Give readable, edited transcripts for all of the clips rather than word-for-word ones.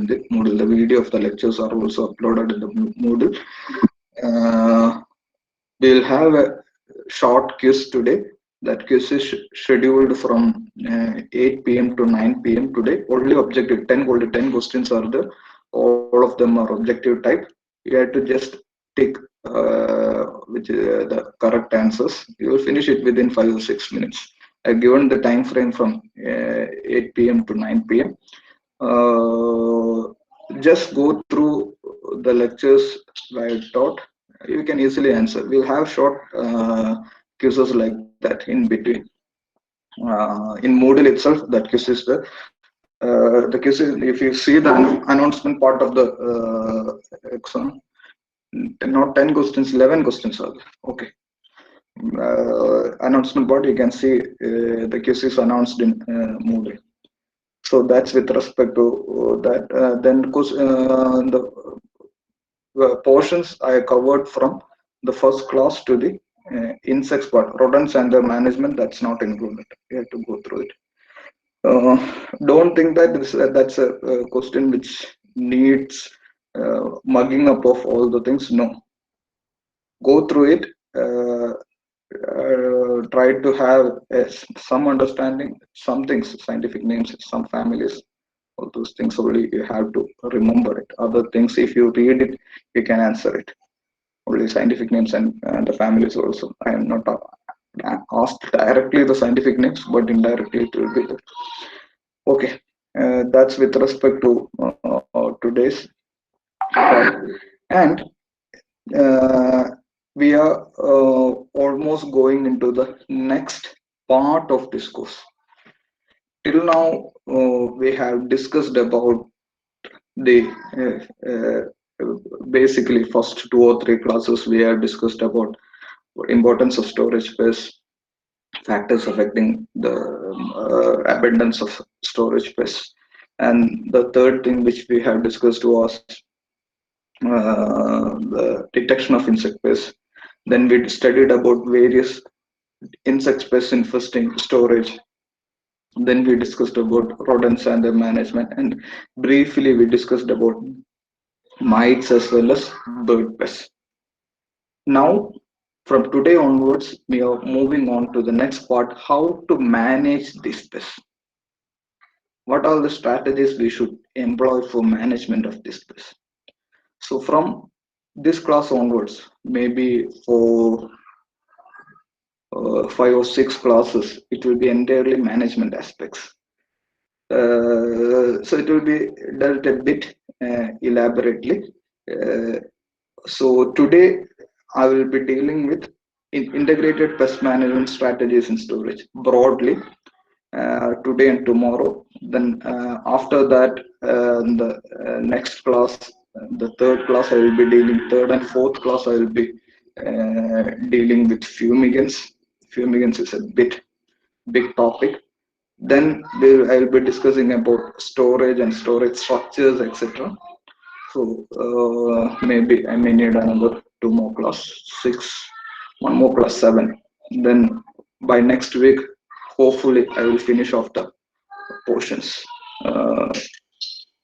the Moodle. The video of the lectures are also uploaded in the Moodle. Uh, we'll have a short quiz today. That quiz is scheduled from 8 p.m. to 9 p.m. today. Only objective 10, only 10 questions are there. All of them are objective type. You have to just tick the correct answers. You will finish it within 5 or 6 minutes. I've given the time frame from 8 p.m. to 9 p.m. Just go through the lectures I taught. You can easily answer. We'll have short quizzes like that in between. In Moodle itself, that quiz is there. The quiz is, if you see the announcement part of the exam, not 10 questions, 11 questions are there. Okay. Announcement part, you can see the quiz is announced in Moodle. So that's with respect to that. Then the portions I covered from the first class to the insects part, rodents and their management, that's not included. You have to go through it. Don't think that that's a question which needs mugging up of all the things. No, go through it. Try to have some understanding, some things, scientific names, some families, all those things only you have to remember it. Other things, if you read it, you can answer it. Only scientific names and the families also. I am not asked directly the scientific names, but indirectly it will be there. Okay, that's with respect to today's part. And we are almost going into the next part of this course. Till now, we have discussed about the basically first 2 or 3 classes. We have discussed about importance of storage space, factors affecting the abundance of storage space, and the third thing which we have discussed was the detection of insect pests. Then we studied about various insect pests infesting storage. Then we discussed about rodents and their management, and briefly we discussed about mites as well as bird pests. Now, from today onwards, we are moving on to the next part: how to manage this pest. What are the strategies we should employ for management of this pest? So, from this class onwards, maybe for 5 or 6 classes, it will be entirely management aspects. So it will be dealt a bit elaborately. So today I will be dealing with integrated pest management strategies in storage broadly, today and tomorrow. Then after that, the next class, the third class, I will be dealing, third and fourth class, I will be dealing with fumigants. Fumigants is a big topic. Then I will be discussing about storage and storage structures, etc. So maybe I may need another 2 more class, 6, 1 more class, 7. Then by next week, hopefully I will finish off the portions.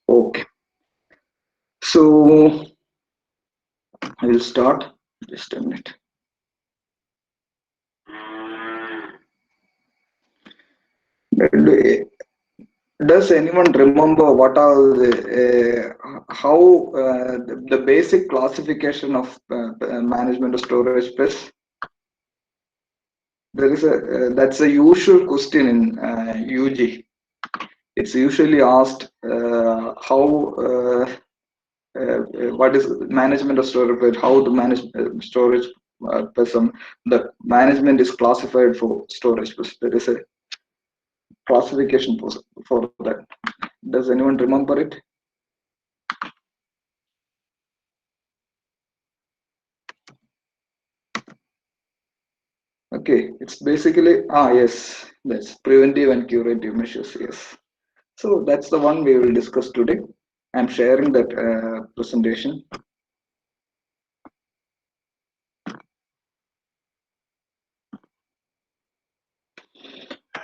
Okay, so I will start. Just a minute. Does anyone remember what are the how the basic classification of management of storage space? There is a that's a usual question in UG. It's usually asked how what is management of storage, how the manage storage person, the management is classified for storage space. There is a classification for that. Does anyone remember it? Okay, it's basically yes, that's preventive and curative measures. Yes, so that's the one we will discuss today. I'm sharing that presentation.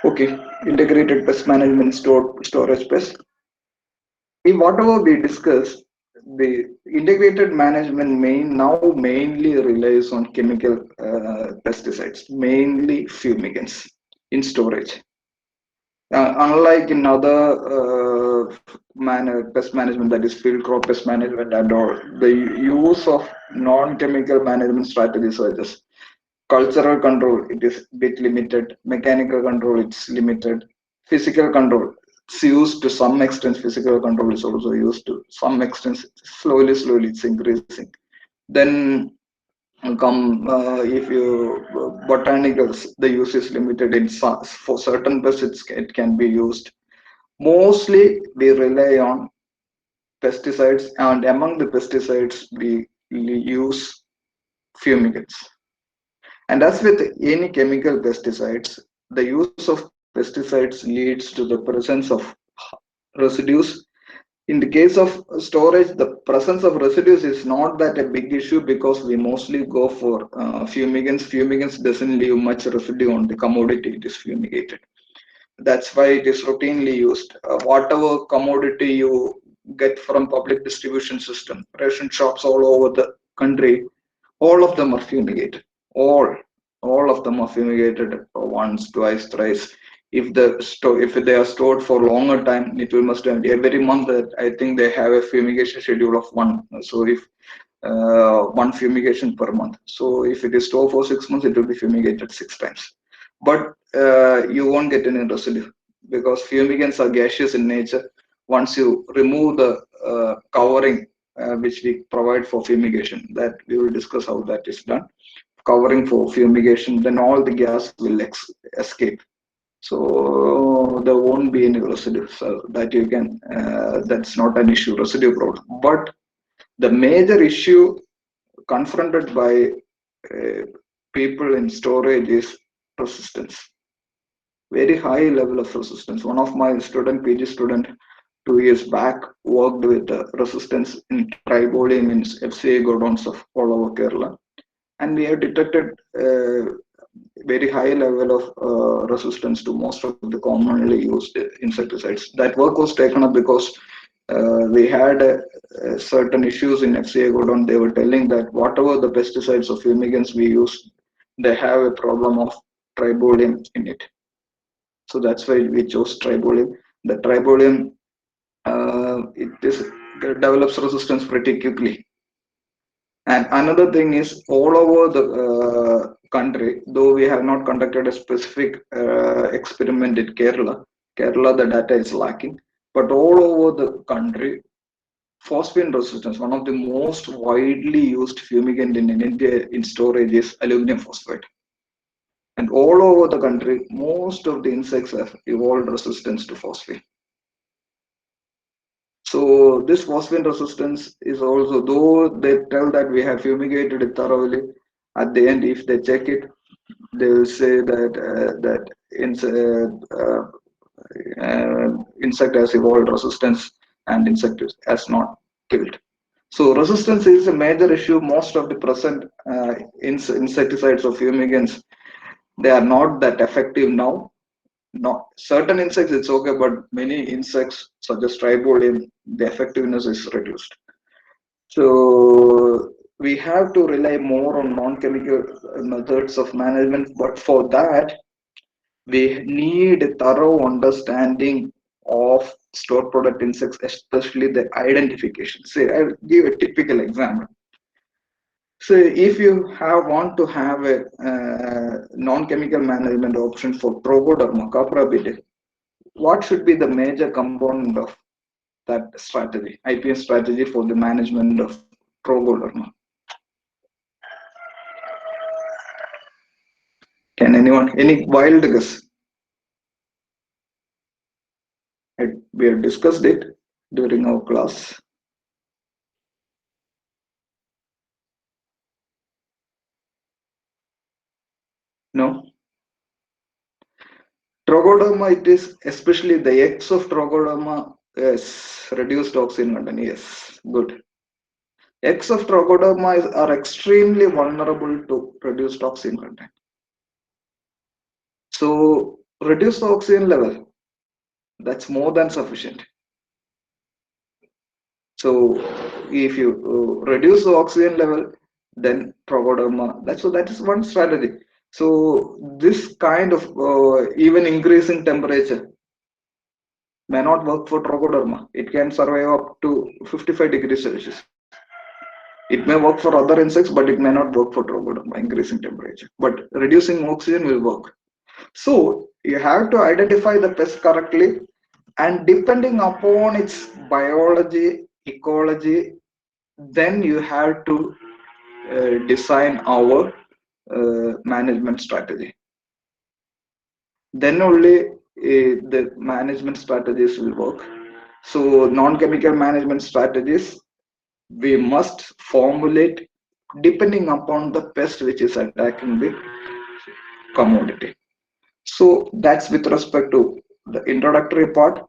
Okay, integrated pest management storage pest. In whatever we discuss, the integrated management now mainly relies on chemical pesticides, mainly fumigants in storage. Unlike in other pest management, that is field crop pest management and all, the use of non-chemical management strategies such as cultural control, it is bit limited. Mechanical control, it's limited. Physical control, it's used to some extent. Physical control is also used to some extent. Slowly, it's increasing. Then come if you botanicals, the use is limited in for certain pests. It can be used. Mostly, we rely on pesticides, and among the pesticides, we use fumigants. And as with any chemical pesticides, the use of pesticides leads to the presence of residues. In the case of storage, the presence of residues is not that a big issue because we mostly go for fumigants. Fumigants doesn't leave much residue on the commodity it is fumigated. That's why it is routinely used. Whatever commodity you get from public distribution system, ration shops all over the country, all of them are fumigated. All, all of them are fumigated once, twice, thrice. If they are stored for longer time, it will must have every month. I think they have a fumigation schedule of one. So if one fumigation per month. So if it is stored for 6 months, it will be fumigated 6 times. But you won't get any residue because fumigants are gaseous in nature. Once you remove the covering which we provide for fumigation, that we will discuss how that is done. Covering for fumigation, then all the gas will escape. So there won't be any residue. So that you can, that's not an issue, residue problem. But the major issue confronted by uh, people in storage is resistance, very high level of resistance. One of my student, PG student, 2 years back worked with resistance in tribolium in FCA godowns of all over Kerala, and we have detected very high level of resistance to most of the commonly used insecticides. That work was taken up because we had certain issues in FCA Godon. They were telling that whatever the pesticides or fumigants we use, they have a problem of tribolium in it. So that's why we chose tribolium. The tribolium, it develops resistance pretty quickly. And another thing is all over the country, though we have not conducted a specific experiment in Kerala, the data is lacking. But all over the country, phosphine resistance, one of the most widely used fumigant in India in storage is aluminum phosphate. And all over the country, most of the insects have evolved resistance to phosphine. So this phosphine resistance is also, though they tell that we have fumigated it thoroughly, at the end, if they check it, they will say that insect has evolved resistance and insect has not killed. So resistance is a major issue. Most of the present insecticides or fumigants, they are not that effective now. Not certain insects it's okay, but many insects such as tribolium, the effectiveness is reduced. So we have to rely more on non-chemical methods of management, but for that we need a thorough understanding of stored product insects, especially the identification. Say, I'll give a typical example. So if you want to have a non-chemical management option for Trogoderma caprabit, what should be the major component of that strategy, IPM strategy for the management of Trogoderma? Can anyone, any wild guess? We have discussed it during our class. No? Trogoderma, it is especially the eggs of Trogoderma, yes, reduced toxin content, yes, good. Eggs of Trogoderma are extremely vulnerable to reduced toxin content. So reduced toxin level, that's more than sufficient. So if you reduce the oxygen level, then Trichoderma. That is one strategy. So this kind of even increasing temperature may not work for Trichoderma. It can survive up to 55 degrees Celsius. It may work for other insects, but it may not work for Trichoderma, increasing temperature. But reducing oxygen will work. So you have to identify the pest correctly, and depending upon its biology, ecology, then you have to design our management strategy. Then only the management strategies will work. So non-chemical management strategies we must formulate depending upon the pest which is attacking the commodity. So that's with respect to the introductory part.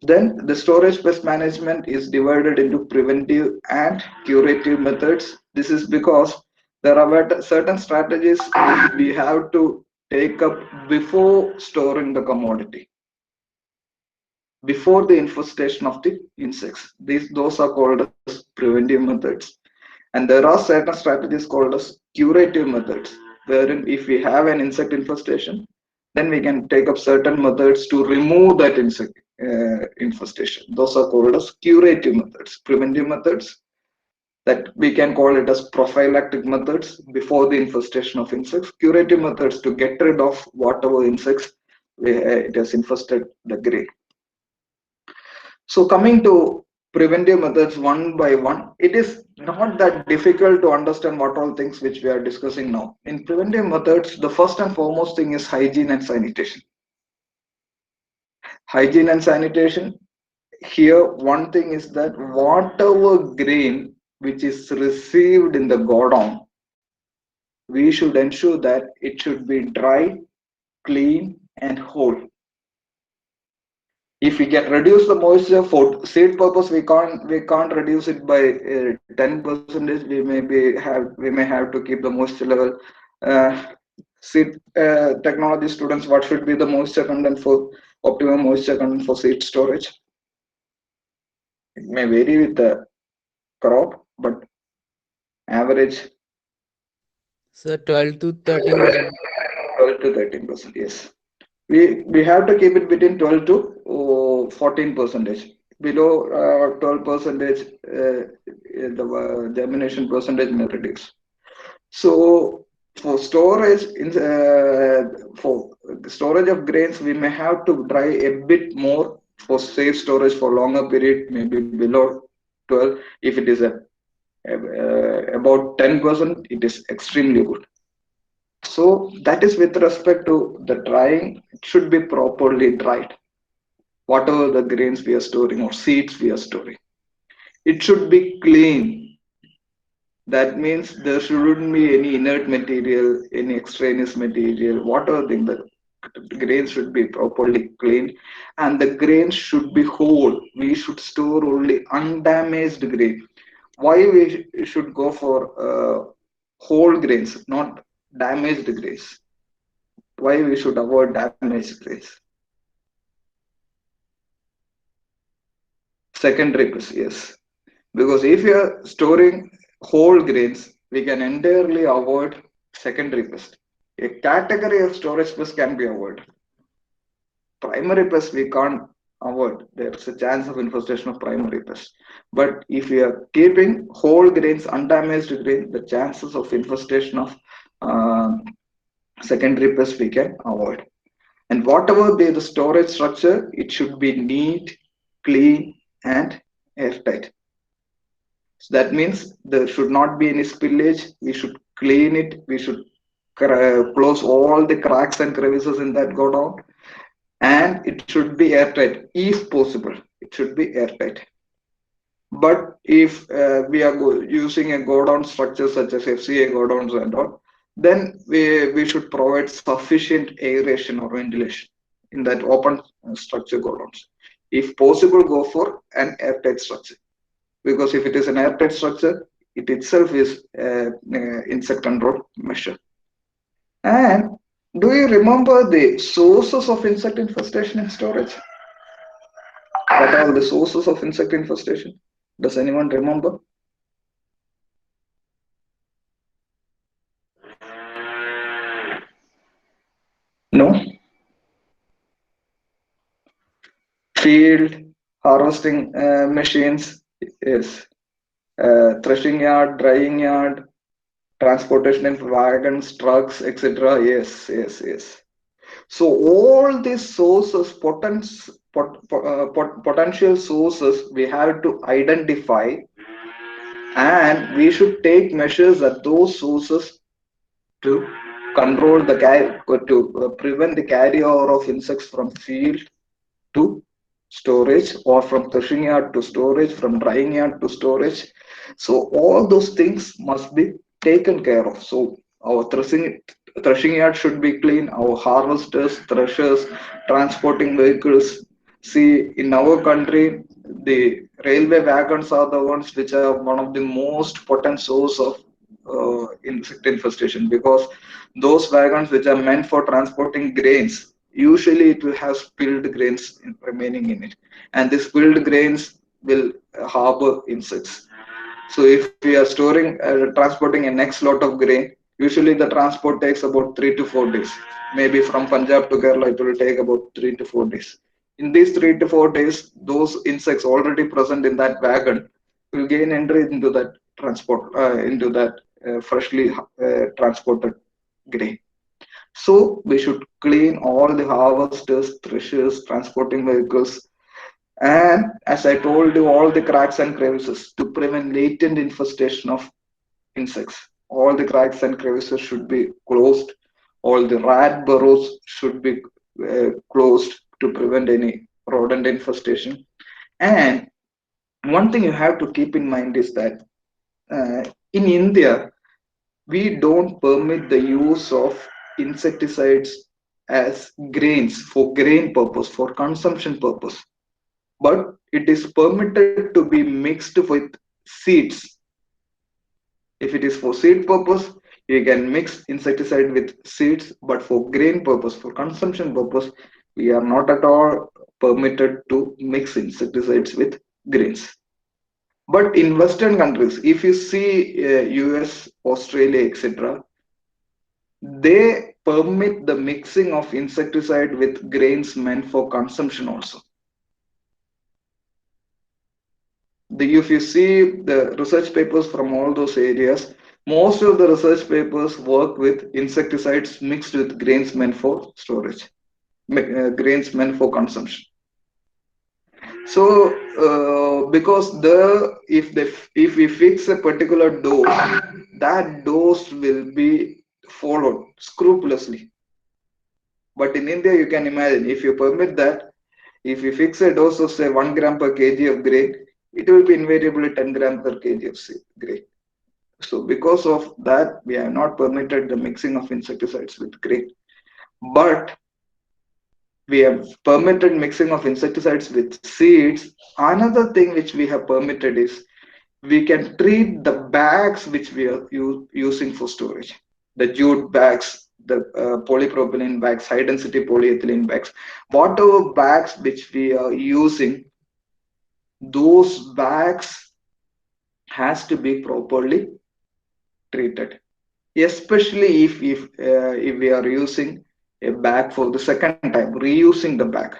Then the storage pest management is divided into preventive and curative methods. This is because there are certain strategies we have to take up before storing the commodity, before the infestation of the insects. Those are called as preventive methods. And there are certain strategies called as curative methods, wherein if we have an insect infestation, then we can take up certain methods to remove that insect infestation. Those are called as curative methods. Preventive methods, that we can call it as prophylactic methods before the infestation of insects. Curative methods to get rid of whatever insects it has infested the grain. So coming to preventive methods one by one, it is not that difficult to understand what all things which we are discussing now. In preventive methods, the first and foremost thing is hygiene and sanitation. Hygiene and sanitation. Here, one thing is that whatever grain which is received in the godown, we should ensure that it should be dry, clean, and whole. If we can reduce the moisture for seed purpose, we can't reduce it by 10%. We may have to keep the moisture level. Seed technology students, what should be the moisture content for optimum moisture content for seed storage? It may vary with the crop, but average So 12 to 13%. 12 to 13%. Yes, we have to keep it between 12 to 14 percentage. Below 12 percentage, the germination percentage may reduce. So for storage for the storage of grains, we may have to dry a bit more for safe storage for longer period, maybe below 12. If it is about 10%, it is extremely good. So that is with respect to the drying. It should be properly dried, whatever the grains we are storing or seeds we are storing. It should be clean. That means there shouldn't be any inert material, any extraneous material, whatever thing. The grains should be properly cleaned, and the grains should be whole. We should store only undamaged grain. Why we should go for whole grains, not damaged grains? Why we should avoid damaged grains? Secondary pest, yes. Because if you are storing whole grains, we can entirely avoid secondary pest. A category of storage pest can be avoided. Primary pest we can't avoid. There's a chance of infestation of primary pest. But if we are keeping whole grains, undamaged grain, the chances of infestation of uh, secondary pest we can avoid. And whatever be the storage structure, it should be neat, clean, and airtight. So that means there should not be any spillage. We should clean it. We should close all the cracks and crevices in that godown, and it should be airtight if possible. It should be airtight. But if we are using a godown structure such as FCA godowns and all, then we should provide sufficient aeration or ventilation in that open structure godowns. If possible, go for an airtight structure, because if it is an airtight structure, it itself is insect control measure. And do you remember the sources of insect infestation in storage? What are the sources of insect infestation? Does anyone remember? No? Field harvesting machines, yes. Threshing yard, drying yard, transportation in wagons, trucks, etc. Yes, yes, yes. So all these sources, potential sources, we have to identify, and we should take measures at those sources to control the to prevent the carryover of insects from field to storage, or from threshing yard to storage, from drying yard to storage. So all those things must be taken care of. So our threshing yard should be clean, our harvesters, threshers, transporting vehicles. See, in our country, the railway wagons are the ones which are one of the most potent source of insect infestation, because those wagons which are meant for transporting grains, usually it will have spilled grains remaining in it, and the spilled grains will harbor insects. So if we are storing, transporting a next lot of grain, usually the transport takes about 3 to 4 days. Maybe from Punjab to Kerala, it will take about 3 to 4 days. In these 3 to 4 days, those insects already present in that wagon will gain entry into that into that freshly transported grain. So we should clean all the harvesters, threshers, transporting vehicles, and as I told you, all the cracks and crevices to prevent latent infestation of insects. All the cracks and crevices should be closed. All the rat burrows should be closed to prevent any rodent infestation. And one thing you have to keep in mind is that in India, we don't permit the use of insecticides as grains for grain purpose, for consumption purpose, but it is permitted to be mixed with seeds. If it is for seed purpose, you can mix insecticide with seeds, but for grain purpose, for consumption purpose, we are not at all permitted to mix insecticides with grains. But in Western countries, if you see US, Australia, etc., they permit the mixing of insecticide with grains meant for consumption also. If you see the research papers from all those areas, most of the research papers work with insecticides mixed with grains meant for storage, grains meant for consumption. So because if we fix a particular dose, that dose will be followed scrupulously. But in India, you can imagine, if you permit that, if you fix a dose of say 1 gram per kg of grain, it will be invariably 10 gram per kg of grain. So because of that, we have not permitted the mixing of insecticides with grain. But we have permitted mixing of insecticides with seeds. Another thing which we have permitted is we can treat the bags which we are using for storage. The jute bags, the polypropylene bags, high density polyethylene bags, whatever bags which we are using, those bags has to be properly treated, especially if we are using a bag for the second time, reusing the bag.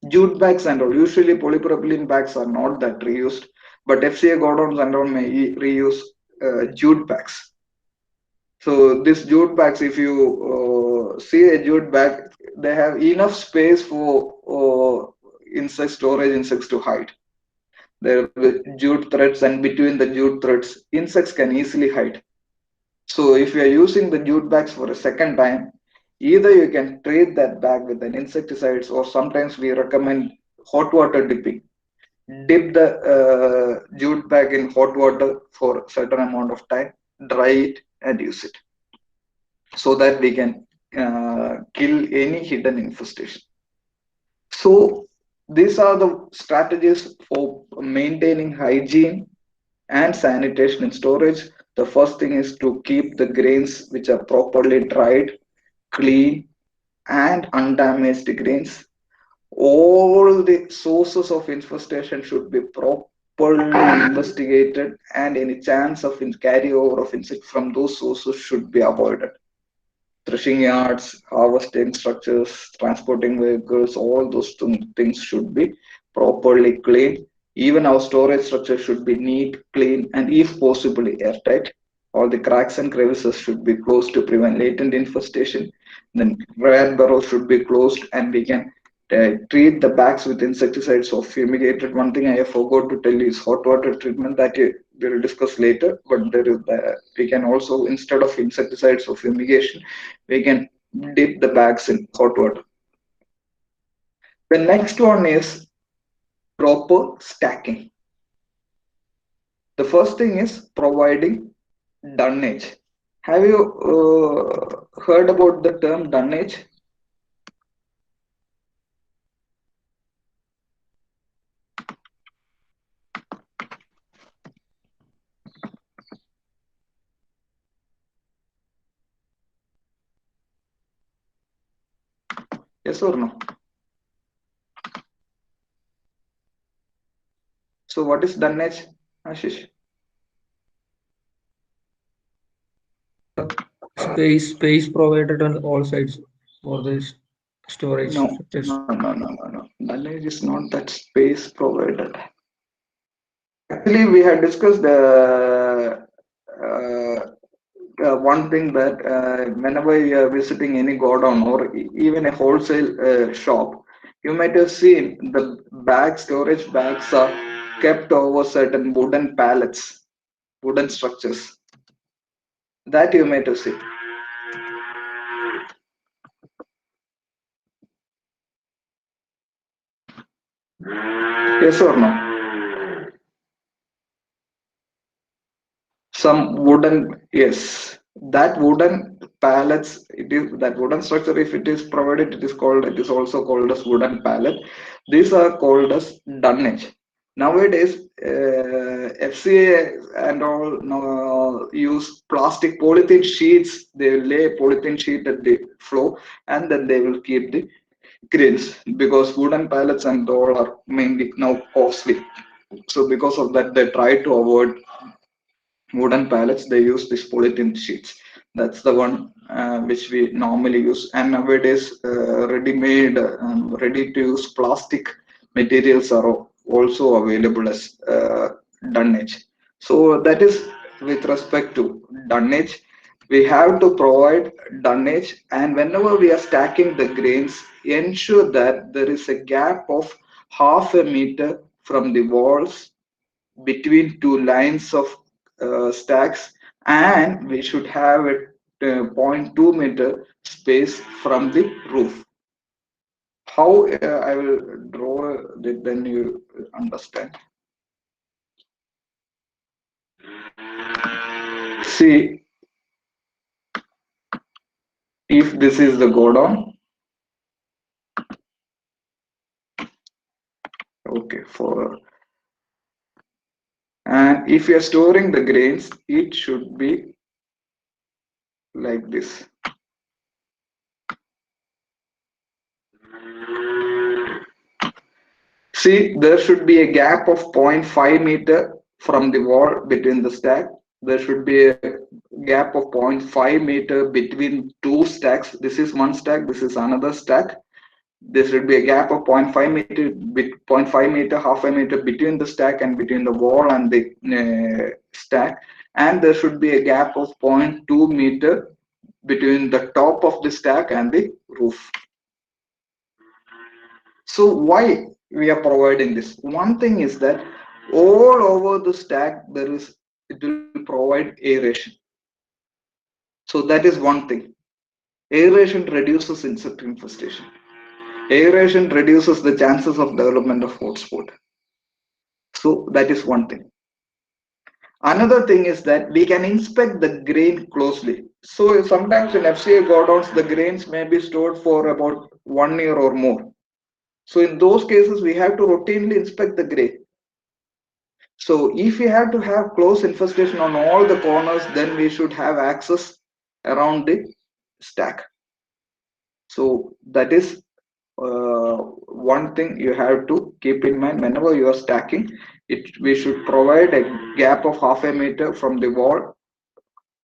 Jute bags and all, usually polypropylene bags are not that reused, but FCA godowns and all may reuse jute bags. So this jute bags, if you see a jute bag, they have enough space for storage insects to hide. There are jute threads, and between the jute threads, insects can easily hide. So if you are using the jute bags for a second time, either you can treat that bag with an insecticides, or sometimes we recommend hot water dipping. Dip the jute bag in hot water for a certain amount of time, dry it and use it, so that we can kill any hidden infestation. So these are the strategies for maintaining hygiene and sanitation in storage. The first thing is to keep the grains which are properly dried, clean, and undamaged grains. All the sources of infestation should be properly investigated, and any chance of carryover of insect from those sources should be avoided. Threshing yards, harvesting structures, transporting vehicles, all those things should be properly cleaned. Even our storage structure should be neat, clean, and if possible airtight. All the cracks and crevices should be closed to prevent latent infestation. Then rat burrows should be closed, and we can treat the bags with insecticides or fumigated. One thing I forgot to tell you is hot water treatment that we will discuss later. But there is we can also, instead of insecticides or fumigation, we can dip the bags in hot water. The next one is proper stacking. The first thing is providing dunnage. Have you heard about the term dunnage? Yes or no? So what is dunnage, Ashish? Space provided on all sides for this storage No, structures. no. Dunnage is not that space provided. Actually, we had discussed one thing that whenever you are visiting any godown or even a wholesale shop, you might have seen the storage bags are kept over certain wooden pallets, wooden structures. That you might have seen. Yes or no? Some wooden, yes, that wooden pallets, it is that wooden structure, if it is provided, it is also called as wooden pallet. These are called as dunnage. Nowadays FCA and all use plastic polythene sheets. They will lay polythene sheet at the floor, and then they will keep the grains, because wooden pallets and all are mainly now costly. So because of that, they try to avoid wooden pallets. They use these polythene sheets. That's the one which we normally use. And nowadays ready-made ready to use plastic materials are also available as dunnage. So that is with respect to dunnage. We have to provide dunnage, and whenever we are stacking the grains, ensure that there is a gap of half a meter from the walls between two lines of stacks, and we should have a 0.2 meter space from the roof. How I will draw it, then you understand. See, if this is the godown, okay, and if you are storing the grains, it should be like this. See, there should be a gap of 0.5 meter from the wall between the stack. There should be a gap of 0.5 meter between two stacks. This is one stack, this is another stack. There should be a gap of 0.5 meter, 0.5 meter, half a meter between the stack and between the wall and the stack. And there should be a gap of 0.2 meter between the top of the stack and the roof. So why we are providing this? One thing is that all over the stack it will provide aeration. So that is one thing. Aeration reduces insect infestation. Aeration reduces the chances of development of hotspot. So that is one thing. Another thing is that we can inspect the grain closely. So sometimes in FCA godowns, the grains may be stored for about 1 year or more. So in those cases, we have to routinely inspect the grain. So if we have to have close infestation on all the corners, then we should have access around the stack. So that is one thing you have to keep in mind whenever you are stacking it, we should provide a gap of half a meter from the wall,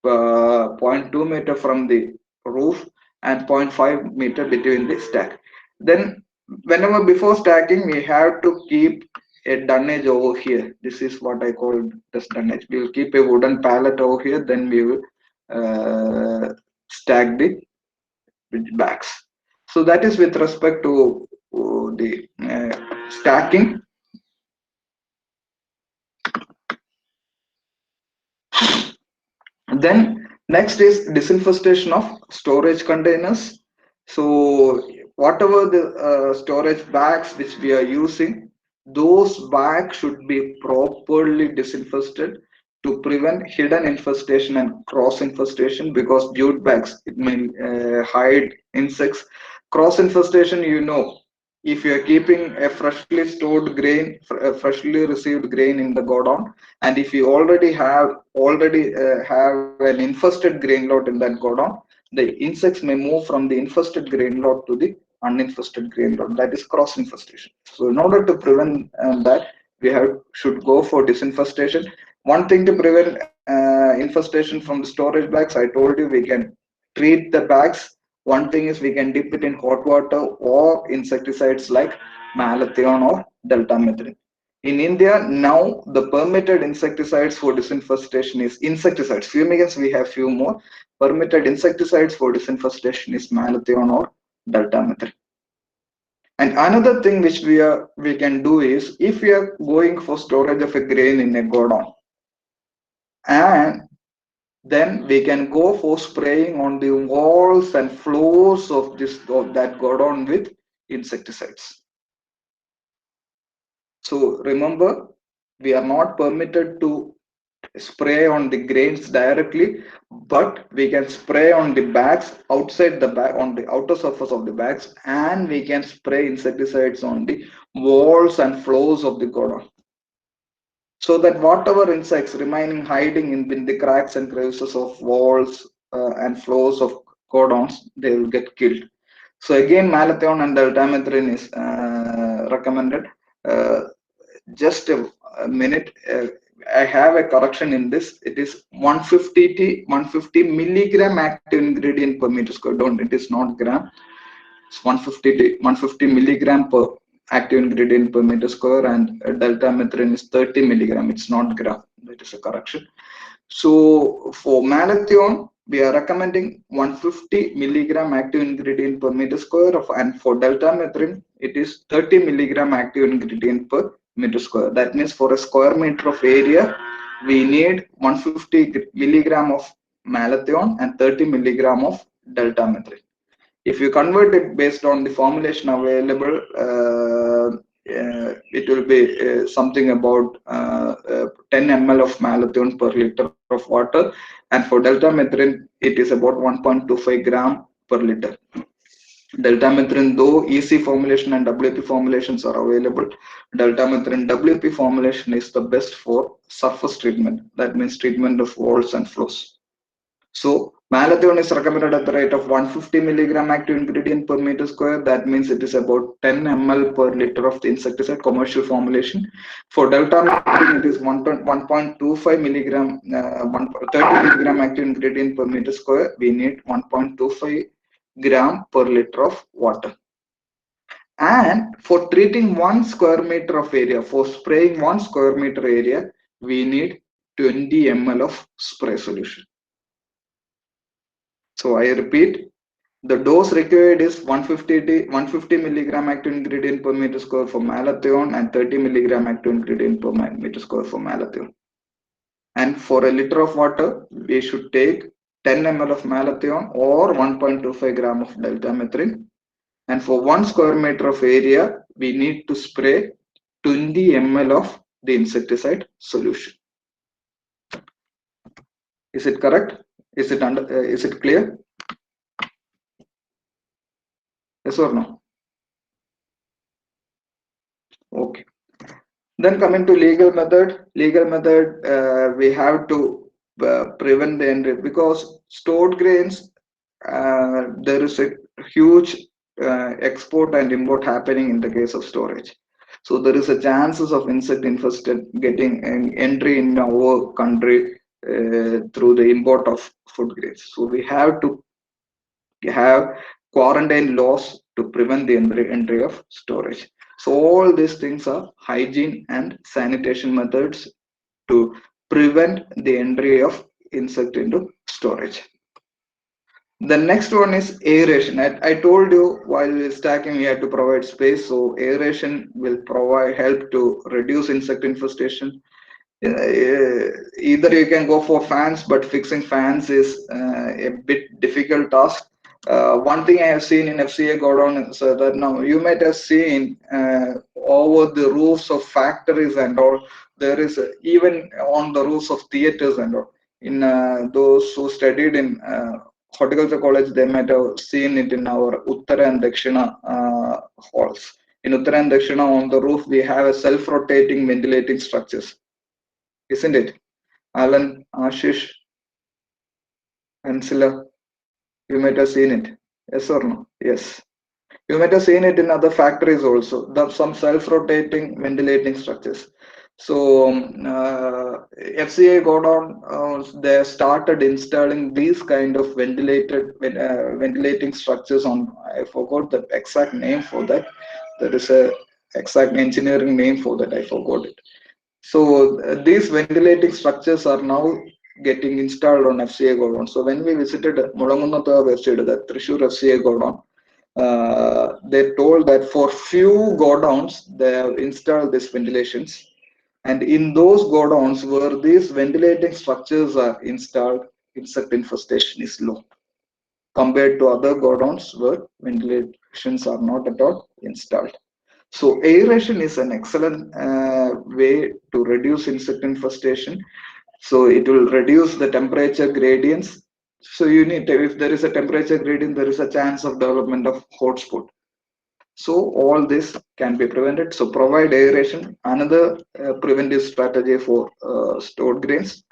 0.2 meter from the roof, and zero point 0.5 meter between the stack. Then whenever before stacking we have to keep a dunnage over here. This is what I call this dunnage. We will keep a wooden pallet over here, then we will stack the bags. So that is with respect to the stacking. Then next is disinfestation of storage containers. So whatever the storage bags which we are using, those bags should be properly disinfested to prevent hidden infestation and cross infestation, because jute bags, it may hide insects. Cross infestation, you know, if you are keeping a freshly stored grain, a freshly received grain in the godown, and if you already have an infested grain lot in that godown, the insects may move from the infested grain lot to the uninfested grain lot. That is cross infestation. So in order to prevent that, we should go for disinfestation. One thing to prevent infestation from the storage bags, I told you, we can treat the bags. One thing is we can dip it in hot water or insecticides like malathion or deltamethrin. In India, now the permitted insecticides for disinfestation is insecticides. Fumigants, we have few more. Permitted insecticides for disinfestation is malathion or deltamethrin. And another thing which we can do is, if we are going for storage of a grain in a godown, and then we can go for spraying on the walls and floors of that godown with insecticides. So remember, we are not permitted to spray on the grains directly, but we can spray on the bags, outside the bag, on the outer surface of the bags, and we can spray insecticides on the walls and floors of the godown, so that whatever insects remaining hiding in the cracks and crevices of walls and floors of godowns, they will get killed. So again, malathion and deltamethrin is recommended. Just a minute. I have a correction in this. It is 150 milligram active ingredient per meter square. Don't, it is not gram. It's 150 milligram per active ingredient per meter square, and deltamethrin is 30 milligram. It's not gram. That is a correction. So for malathion, we are recommending 150 milligram active ingredient per meter square and for deltamethrin, it is 30 milligram active ingredient per meter square. That means for a square meter of area, we need 150 milligram of malathion and 30 milligram of deltamethrin. If you convert it based on the formulation available, it will be something about 10 ml of malathion per liter of water, and for deltamethrin it is about 1.25 gram per liter. Deltamethrin, though EC formulation and WP formulations are available, deltamethrin WP formulation is the best for surface treatment. That means treatment of walls and floors. So malathion is recommended at the rate of 150 milligram active ingredient per meter square. That means it is about 10 ml per liter of the insecticide commercial formulation. For deltamethrin, it is 1.25 milligram, 30 milligram active ingredient per meter square. We need 1.25 gram per liter of water. And for treating 1 square meter of area, for spraying 1 square meter area, we need 20 ml of spray solution. So I repeat, the dose required is 150 milligram active ingredient per meter square for malathion and 30 milligram active ingredient per meter square for malathion. And for a liter of water, we should take 10 ml of malathion or 1.25 gram of deltamethrin. And for 1 square meter of area, we need to spray 20 ml of the insecticide solution. Is it correct? Is it clear? Yes or no? Okay. Then coming to legal method, we have to prevent the end, because stored grains, there is a huge export and import happening in the case of storage. So there is a chances of insect infested getting an entry in our country through the import of food grades. So we have to have quarantine laws to prevent the entry of storage. So all these things are hygiene and sanitation methods to prevent the entry of insect into storage. The next one is aeration. I told you while stacking we have to provide space, so aeration will provide help to reduce insect infestation. Either you can go for fans, but fixing fans is a bit difficult task. One thing I have seen in FCA Godown is that now you might have seen over the roofs of factories and all, there is even on the roofs of theaters and all. In those who studied in horticulture college, they might have seen it in our Uttara and Dakshina halls. In Uttara and Dakshina on the roof, we have a self-rotating ventilating structures, isn't it? Alan, Ashish, Ansela, you might have seen it. Yes or no? Yes. You might have seen it in other factories also. Some self-rotating ventilating structures. So FCA Godown, they started installing these kind of ventilating structures on. I forgot the exact name for that. There is a exact engineering name for that. I forgot it. So these ventilating structures are now getting installed on FCA Godown. So when we visited Mulangunatha website, the Thrissur FCA Godown, they told that for few godowns they have installed these ventilations, and in those godowns where these ventilating structures are installed, insect infestation is low compared to other godowns where ventilations are not at all installed. So aeration is an excellent way to reduce insect infestation. So it will reduce the temperature gradients. So you need to, if there is a temperature gradient, there is a chance of development of hotspot. So all this can be prevented. So provide aeration, another preventive strategy for stored grains.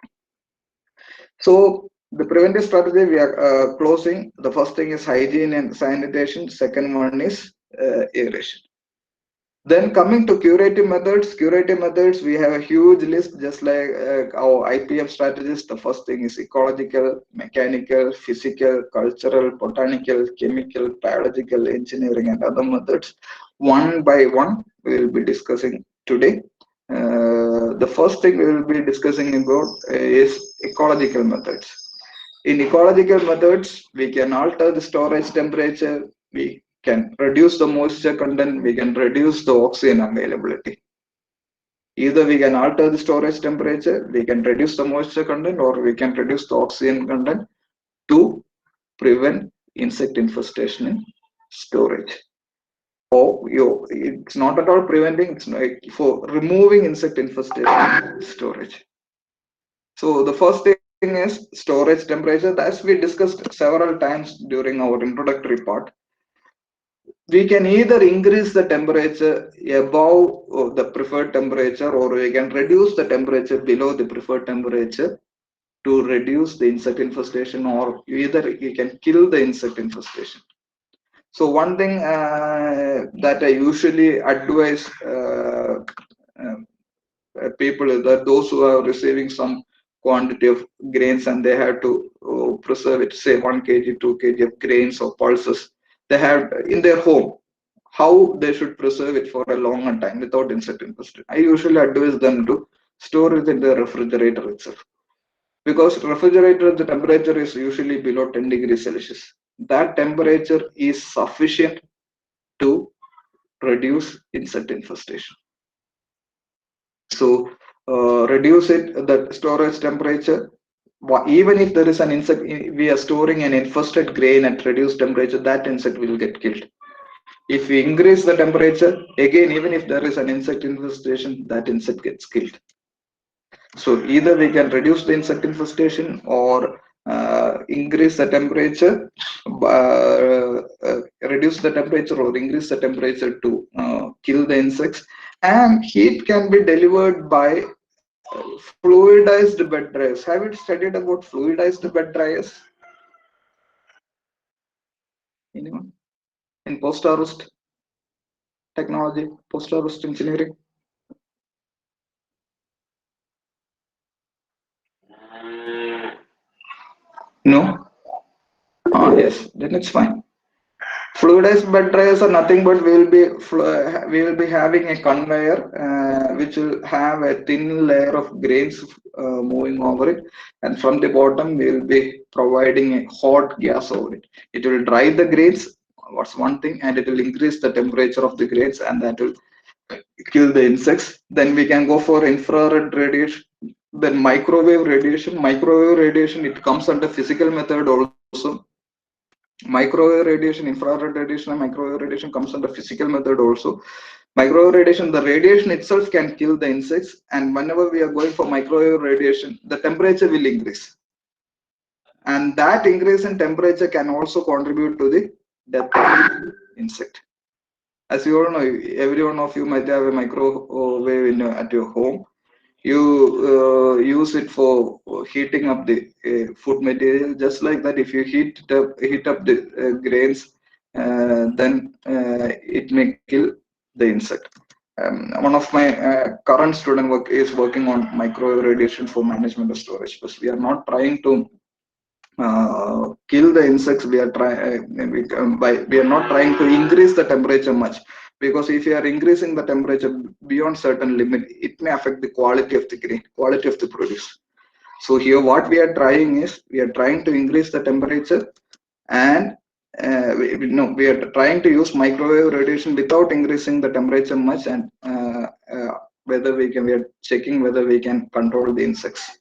So the preventive strategy we are closing. The first thing is hygiene and sanitation. Second one is aeration. Then coming to curative methods, we have a huge list, just like our IPM strategies. The first thing is ecological, mechanical, physical, cultural, botanical, chemical, biological, engineering, and other methods. One by one, we will be discussing today. The first thing we will be discussing about is ecological methods. In ecological methods, we can alter the storage temperature, we can reduce the moisture content, we can reduce the oxygen availability. Either we can alter the storage temperature, we can reduce the moisture content, or we can reduce the oxygen content to prevent insect infestation in storage. Or it's not at all preventing, it's like for removing insect infestation in storage. So the first thing is storage temperature. As we discussed several times during our introductory part, we can either increase the temperature above the preferred temperature, or we can reduce the temperature below the preferred temperature to reduce the insect infestation, or either you can kill the insect infestation. So one thing that I usually advise people is that those who are receiving some quantity of grains and they have to preserve it, say 1 kg, 2 kg of grains or pulses, they have in their home, how they should preserve it for a longer time without insect infestation. I usually advise them to store it in the refrigerator itself, because refrigerator, the temperature is usually below 10 degrees Celsius. That temperature is sufficient to reduce insect infestation. So reduce it, the storage temperature. Even if there is an insect, we are storing an infested grain at reduced temperature, that insect will get killed. If we increase the temperature, again, even if there is an insect infestation, that insect gets killed. So either we can reduce the insect infestation or increase the temperature, reduce the temperature or increase the temperature to kill the insects. And heat can be delivered by fluidized bed dryers. Have you studied about fluidized bed dryers? Anyone? in post-harvest technology, post-harvest engineering? No? Ah, yes, then it's fine. Fluidized bed dryers are nothing but we will be having a conveyor which will have a thin layer of grains moving over it, and from the bottom we will be providing a hot gas over it. It will dry the grains. What's one thing, and it will increase the temperature of the grains, and that will kill the insects. Then we can go for infrared radiation, then microwave radiation. Microwave radiation, it comes under physical method also. Microwave radiation, infrared radiation, and microwave radiation comes under physical method also. Microwave radiation, the radiation itself can kill the insects, and whenever we are going for microwave radiation, the temperature will increase, and that increase in temperature can also contribute to the death of insect. As you all know, every one of you might have a microwave at your home. You use it for heating up the food material. Just like that, if you heat up the grains, then it may kill the insect. One of my current student is working on microwave radiation for management of storage, because we are not trying to kill the insects. We are we are not trying to increase the temperature much, because if you are increasing the temperature beyond certain limit, it may affect the quality of the grain, quality of the produce. So here what we are trying is, we are trying to increase the temperature, and we are trying to use microwave radiation without increasing the temperature much, and we are checking whether we can control the insects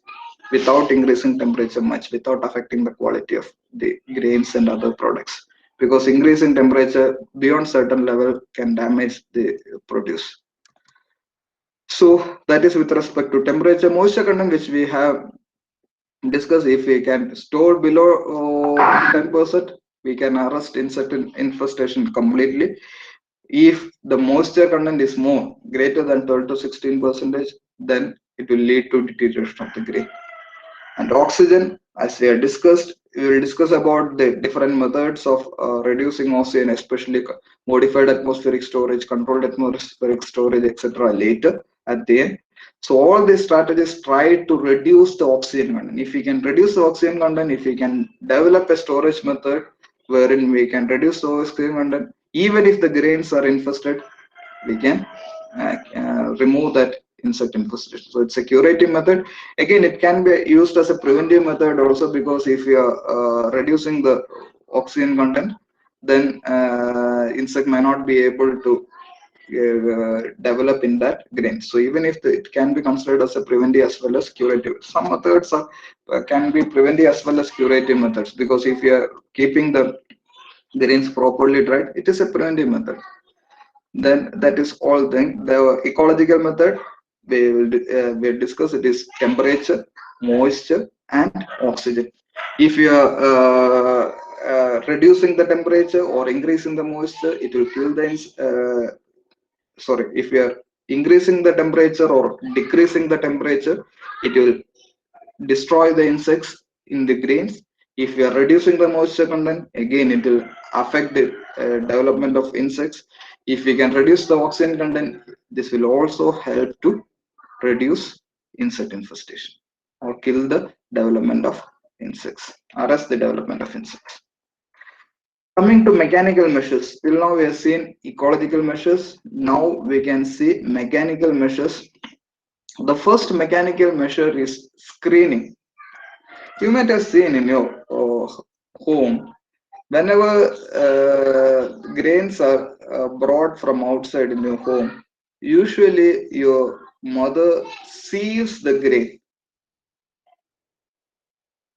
without increasing temperature much, without affecting the quality of the grains and other products. Because increase in temperature beyond certain level can damage the produce. So that is with respect to temperature. Moisture content, which we have discussed, if we can store below 10%, we can arrest insect infestation completely. If the moisture content is more, greater than 12 to 16%, then it will lead to deterioration of the grain. And oxygen, as we have discussed, we will discuss about the different methods of reducing oxygen, especially modified atmospheric storage, controlled atmospheric storage, etc. later at the end. So all these strategies try to reduce the oxygen content. If we can reduce the oxygen content, if we can develop a storage method wherein we can reduce the oxygen content, even if the grains are infested, we can remove that insect infestation. So it's a curative method. Again, it can be used as a preventive method also, because if you are reducing the oxygen content, then insect may not be able to develop in that grain. So even if it can be considered as a preventive as well as curative. Some methods are can be preventive as well as curative methods, because if you are keeping the grains properly dried, it is a preventive method. Then that is all thing. The ecological method we discuss, it is temperature, moisture, and oxygen. If you are reducing the temperature or increasing the moisture, it will kill the if we are increasing the temperature or decreasing the temperature, it will destroy the insects in the grains. If we are reducing the moisture content, again it will affect the development of insects. If we can reduce the oxygen content, this will also help to reduce insect infestation or kill the development of insects, arrest the development of insects. Coming to mechanical measures, till now we have seen ecological measures. Now we can see mechanical measures. The first mechanical measure is screening. You might have seen in your home, whenever grains are brought from outside in your home, usually your mother sees the grain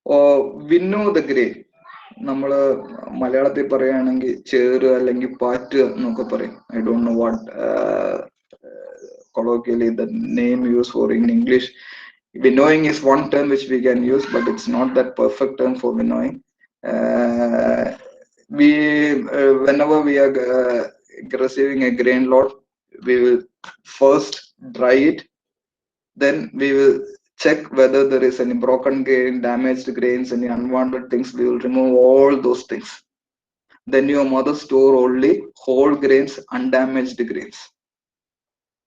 or winnow the grain. നമ്മൾ മലയാളത്തിൽ പറയുകയാണെങ്കിൽ ചേറ് അല്ലെങ്കിൽ പാറ്റ് എന്നൊക്കെ പറയും. I don't know what colloquially the name used for in English. Winnowing is one term which we can use, but it's not that perfect term for winnowing. Whenever we are receiving a grain load, we will first dry it, then we will check whether there is any broken grain, damaged grains, any unwanted things. We will remove all those things. then your mother store only whole grains, undamaged grains.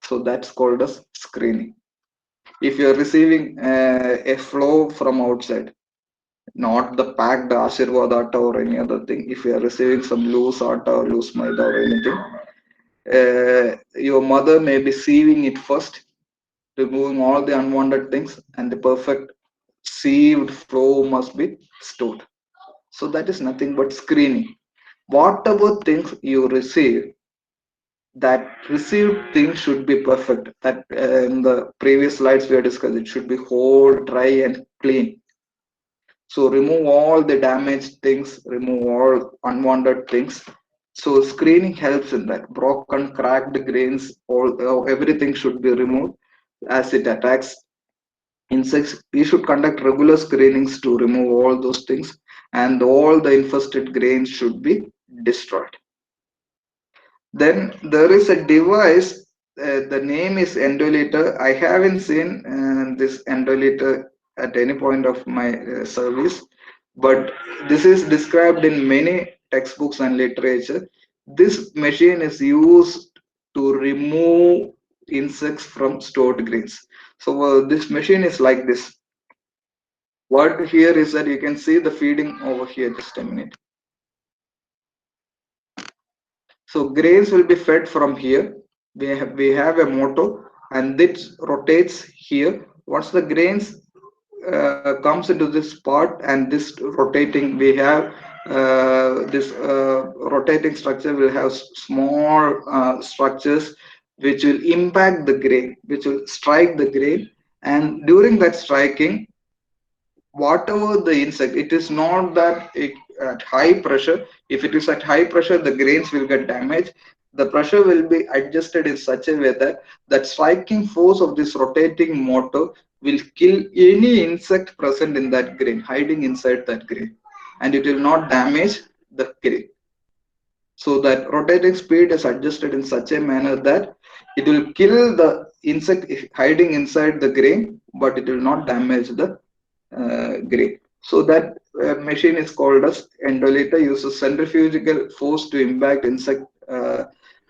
So that's called as screening. If you're receiving a flow from outside, not the packed Ashirwad atta or any other thing, if you are receiving some loose atta or loose maida or anything, your mother may be sieving it first, removing all the unwanted things, and the perfect sieved flow must be stored. So that is nothing but screening. Whatever things you receive, that received thing should be perfect. That in the previous slides we have discussed, it should be whole, dry, and clean. So remove all the damaged things, remove all unwanted things. So screening helps in that. Broken, cracked grains, all everything should be removed as it attacks insects. We should conduct regular screenings to remove all those things, and all the infested grains should be destroyed. Then there is a device, the name is Endolator. I haven't seen this Endolator at any point of my service, but this is described in many textbooks and literature. This machine is used to remove insects from stored grains. So this machine is like this. What here is that you can see the feeding over here. Just a minute. So grains will be fed from here. We have a motor, and this rotates here. Once the grains comes into this part, and this rotating, we have this rotating structure will have small structures which will impact the grain, which will strike the grain, and during that striking, whatever the insect, it is not that at high pressure. If it is at high pressure, the grains will get damaged. The pressure will be adjusted in such a way that that striking force of this rotating motor will kill any insect present in that grain, hiding inside that grain, and it will not damage the grain. So that rotating speed is adjusted in such a manner that it will kill the insect hiding inside the grain, but it will not damage the grain. So that machine is called as Endolator, uses centrifugal force to impact insect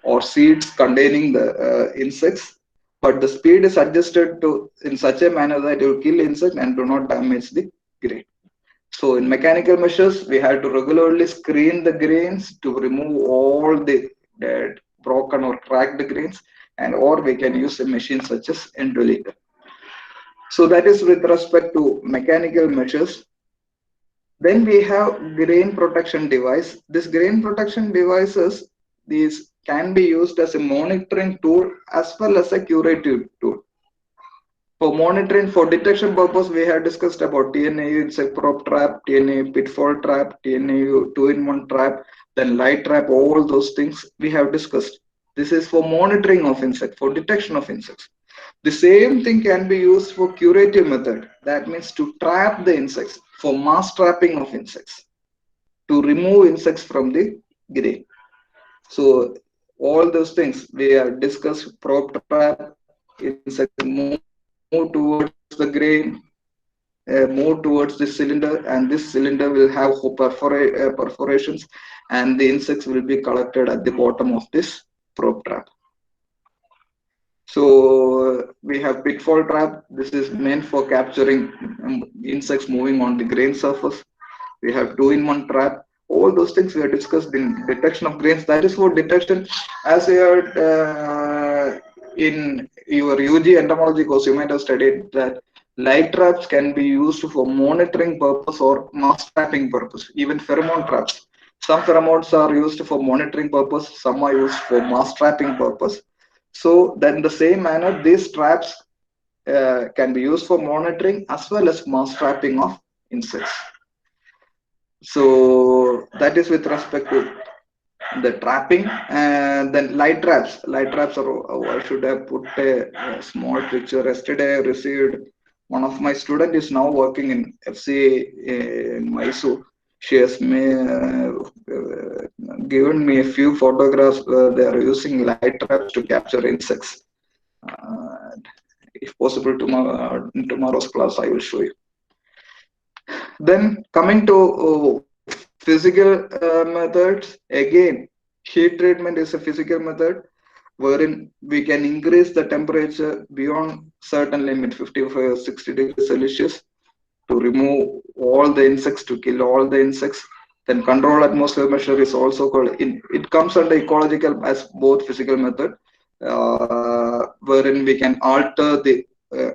or seeds containing the insects, but the speed is adjusted to in such a manner that it will kill insect and do not damage the grain. So in mechanical measures, we have to regularly screen the grains to remove all the broken or cracked grains, and or we can use a machine such as Endolator. So that is with respect to mechanical measures. Then we have grain protection device. This grain protection devices, these can be used as a monitoring tool as well as a curative tool. For monitoring, for detection purpose, we have discussed about TNAU insect probe trap, TNAU pitfall trap, TNAU two-in-one trap, then light trap, all those things we have discussed. This is for monitoring of insect, for detection of insects. The same thing can be used for curative method. That means to trap the insects, for mass trapping of insects, to remove insects from the grain. So all those things we have discussed: probe trap, insect move towards the grain, move towards the cylinder, and this cylinder will have perforations, and the insects will be collected at the bottom of this probe trap. So we have pitfall trap. This is meant for capturing insects moving on the grain surface. We have two-in-one trap. All those things we have discussed in detection of grains. That is for detection. As you heard in your UG entomology course, you might have studied that light traps can be used for monitoring purpose or mass trapping purpose. Even pheromone traps. Some pheromones are used for monitoring purpose. Some are used for mass trapping purpose. So then the same manner, these traps can be used for monitoring as well as mass trapping of insects. So that is with respect to the trapping. And then light traps. Light traps are, I should have put a small picture. Yesterday I received, one of my student is now working in FCA in Mysore. She has given me a few photographs where they are using light traps to capture insects. If possible, in tomorrow's class, I will show you. Then coming to Physical methods, again, heat treatment is a physical method wherein we can increase the temperature beyond certain limit, 55 or 60 degrees Celsius, to remove all the insects, to kill all the insects. Then control atmosphere measure is also called, it comes under ecological as both physical method, wherein we can alter the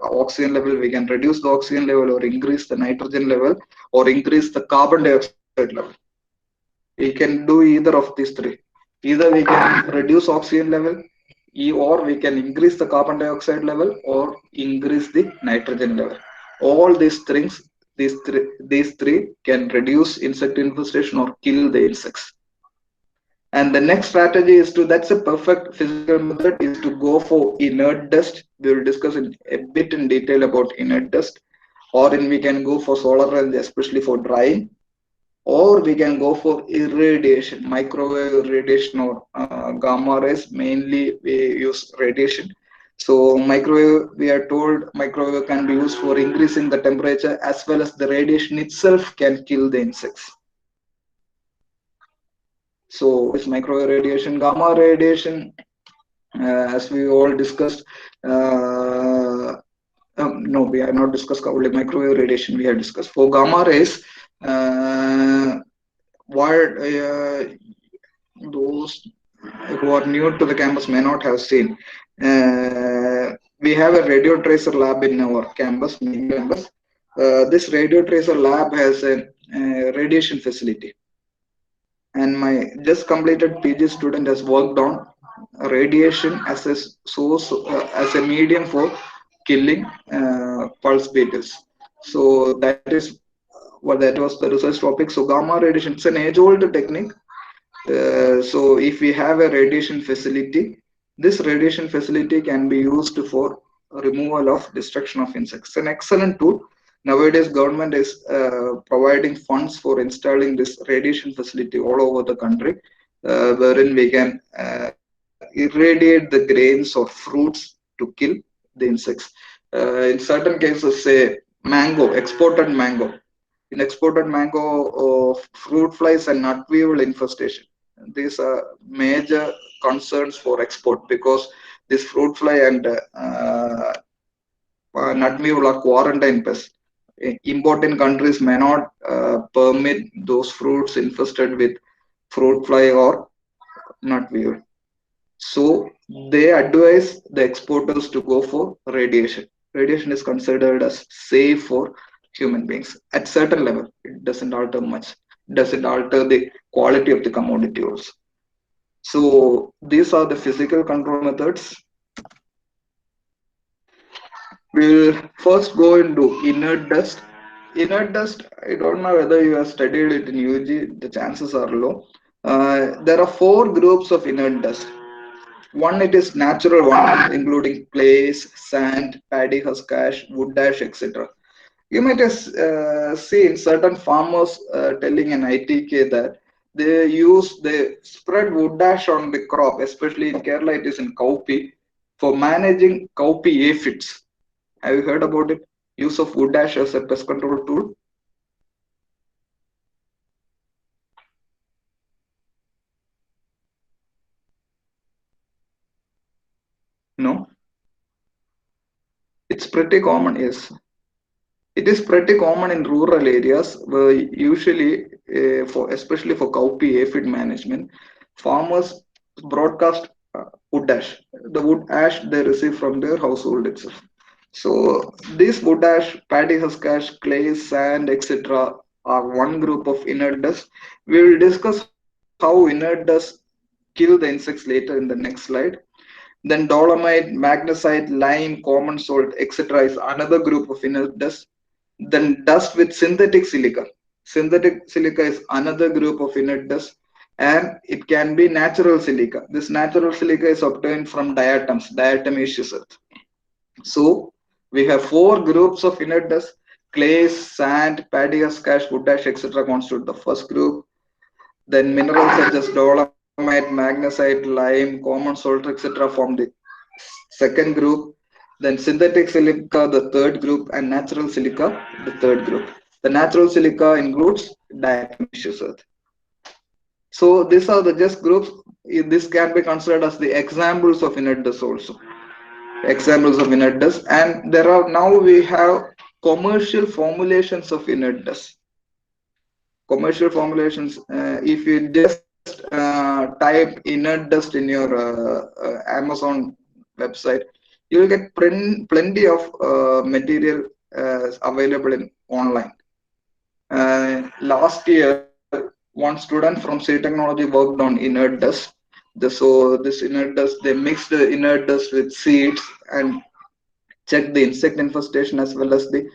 oxygen level, we can reduce the oxygen level or increase the nitrogen level or increase the carbon dioxide level. We can do either of these three. Either we can reduce oxygen level, or we can increase the carbon dioxide level or increase the nitrogen level. All these things, these three can reduce insect infestation or kill the insects. And the next strategy is to, that's a perfect physical method, is to go for inert dust. We will discuss in a bit in detail about inert dust. Or we can go for solar rays, especially for drying, or we can go for irradiation, microwave radiation or gamma rays. Mainly we use radiation. So microwave, we are told microwave can be used for increasing the temperature, as well as the radiation itself can kill the insects. So is microwave radiation, gamma radiation, as we all discussed. No, we have not discussed only microwave radiation. We have discussed for gamma rays. What those who are new to the campus may not have seen. We have a radio tracer lab in our campus, main campus. This radio tracer lab has a radiation facility, and my just completed PG student has worked on radiation as a source, as a medium for killing pulse beetles. So that is what, that was the research topic. So gamma radiation, it's an age-old technique. So if we have a radiation facility, this radiation facility can be used for removal of destruction of insects. It's an excellent tool. Nowadays, government is providing funds for installing this radiation facility all over the country, wherein we can irradiate the grains or fruits to kill the insects. In certain cases, say mango, exported mango. In exported mango, fruit flies and nut weevil infestation. These are major concerns for export, because this fruit fly and nut weevil are quarantine pests. Importing countries may not permit those fruits infested with fruit fly or nut weevil. So they advise the exporters to go for radiation. Radiation is considered as safe for human beings at certain level. It doesn't alter much. It doesn't alter the quality of the commodity also. So these are the physical control methods. We'll first go into inert dust. Inert dust, I don't know whether you have studied it in UG, the chances are low. There are 4 groups of inert dust. One, it is natural one, including clays, sand, paddy husk ash, wood ash, etc. You might have seen certain farmers telling in ITK that they spread wood ash on the crop, especially in Kerala, it is in cowpea, for managing cowpea aphids. Have you heard about it? Use of wood ash as a pest control tool. No? It's pretty common, yes. It is pretty common in rural areas where usually, especially for cowpea aphid management, farmers broadcast wood ash. The wood ash they receive from their household itself. So this wood ash, paddy husk ash, clay, sand, etc. are one group of inert dust. We will discuss how inert dust kill the insects later in the next slide. Then dolomite, magnesite, lime, common salt, etc. is another group of inert dust. Then dust with synthetic silica. Synthetic silica is another group of inert dust, and it can be natural silica. This natural silica is obtained from diatoms, diatomaceous earth. So we have 4 groups of inert dust. Clay, sand, paddy husk ash, wood ash, etc. constitute the first group. Then minerals such as dolomite, magnesite, lime, common salt, etc. form the second group. Then synthetic silica, the third group, and natural silica, the third group. The natural silica includes diatomaceous earth. So these are the just groups. This can be considered as the examples of inert dust also. Examples of inert dust, and there are now we have commercial formulations of inert dust. Commercial formulations. If you just type inert dust in your Amazon website, you will get plenty of material available in online. Last year, one student from C Technology worked on inert dust. So this inert dust, they mixed the inert dust with seeds and checked the insect infestation as well as the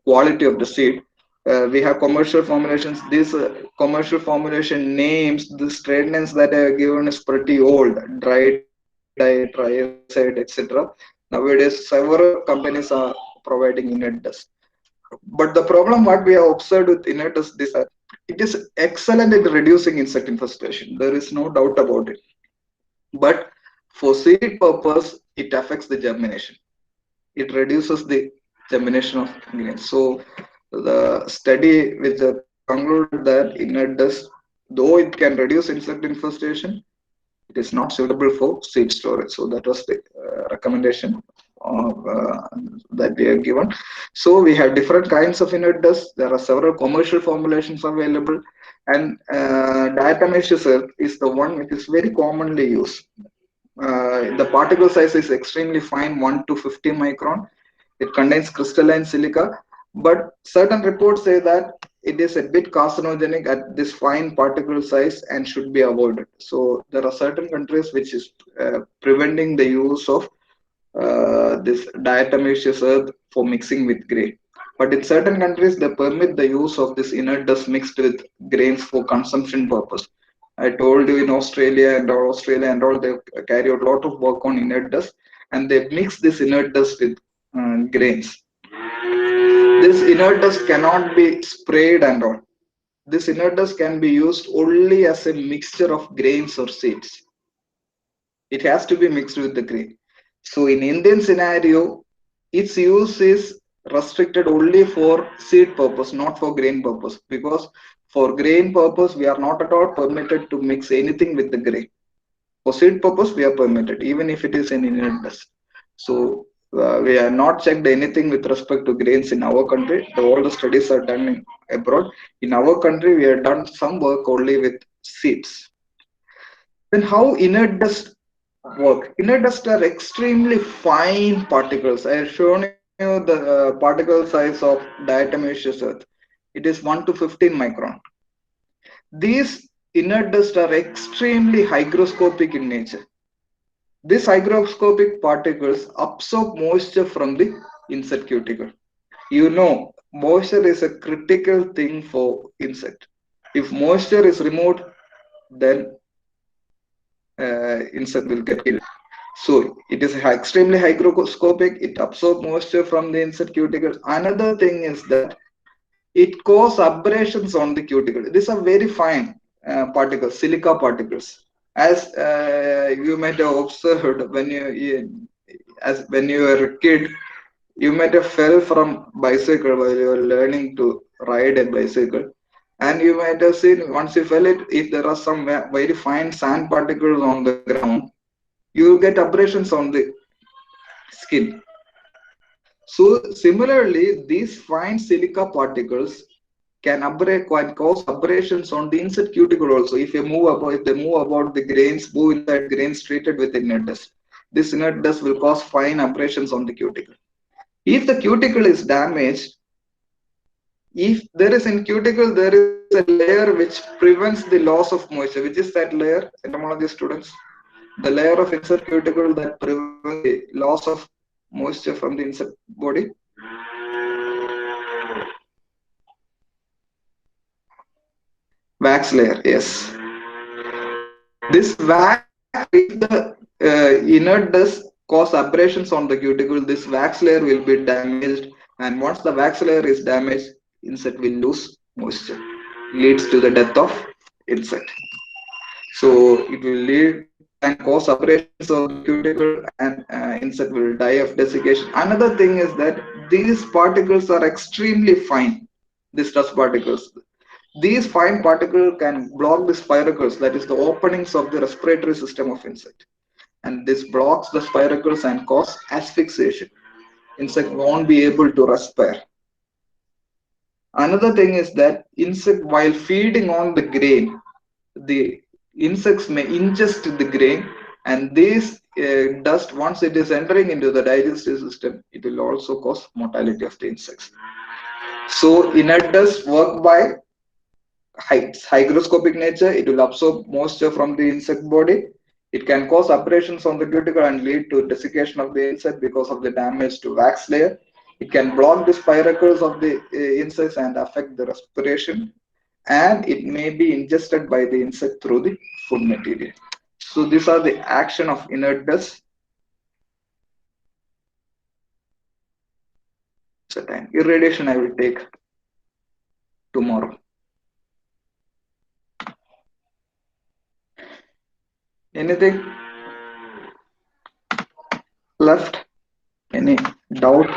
quality of the seed. We have commercial formulations. These commercial formulation names, the trade names that are given is pretty old. Dry dye, triacid, etc. Nowadays, several companies are providing inert dust. But the problem what we have observed with inert dust is that it is excellent in reducing insect infestation. There is no doubt about it. But for seed purpose, it affects the germination. It reduces the germination of grains. So the study which concluded that inert dust, though it can reduce insect infestation, it is not suitable for seed storage. So that was the recommendation of, that we have given. So we have different kinds of inert dust. There are several commercial formulations available, and diatomaceous earth is the one which is very commonly used. The particle size is extremely fine, 1 to 50 micron. It contains crystalline silica, but certain reports say that it is a bit carcinogenic at this fine particle size and should be avoided. So there are certain countries which is preventing the use of this diatomaceous earth for mixing with grain. But in certain countries, they permit the use of this inert dust mixed with grains for consumption purpose. I told you in Australia and all, they carry out a lot of work on inert dust, and they mix this inert dust with grains. This inert dust cannot be sprayed and all. This inert dust can be used only as a mixture of grains or seeds. It has to be mixed with the grain. So in Indian scenario, its use is restricted only for seed purpose, not for grain purpose, because for grain purpose, we are not at all permitted to mix anything with the grain. For seed purpose, we are permitted, even if it is an inert dust. So we have not checked anything with respect to grains in our country. All the studies are done in abroad. In our country, we have done some work only with seeds. Then how inert dust work? Inert dust are extremely fine particles. I have shown you the particle size of diatomaceous earth. It is 1 to 15 micron. These inert dust are extremely hygroscopic in nature. These hygroscopic particles absorb moisture from the insect cuticle. You know, moisture is a critical thing for insect. If moisture is removed, then insect will get killed. So it is extremely hygroscopic. It absorbs moisture from the insect cuticle. Another thing is that it causes abrasions on the cuticle. These are very fine particles, silica particles. As you might have observed when when you were a kid, you might have fell from bicycle while you were learning to ride a bicycle, and you might have seen once you fell it, if there are some very fine sand particles on the ground, you will get abrasions on the skin. So similarly, these fine silica particles can cause abrasions on the insect cuticle also. If they move about the grains, move inside grains treated with inert dust, this inert dust will cause fine abrasions on the cuticle. If the cuticle is damaged, if there is in cuticle, there is a layer which prevents the loss of moisture. Which is that layer, entomology students? The layer of insect cuticle that prevents the loss of moisture from the insect body. Wax layer, yes. This wax, if the inert dust cause abrasions on the cuticle, this wax layer will be damaged, and once the wax layer is damaged, insect will lose moisture, leads to the death of insect. So it will lead and cause abrasions of the cuticle, and insect will die of desiccation. Another thing is that these particles are extremely fine, these dust particles. These fine particles can block the spiracles, that is the openings of the respiratory system of insect. And this blocks the spiracles and cause asphyxiation. Insect won't be able to respire. Another thing is that insect, while feeding on the grain, the insects may ingest the grain, and this dust, once it is entering into the digestive system, it will also cause mortality of the insects. So inert dust work by hygroscopic nature. It will absorb moisture from the insect body. It can cause abrasions on the cuticle and lead to desiccation of the insect because of the damage to wax layer. It can block the spiracles of the insects and affect the respiration, and it may be ingested by the insect through the food material. So these are the action of inert dust. So time irradiation I will take tomorrow. Anything left? Any doubt?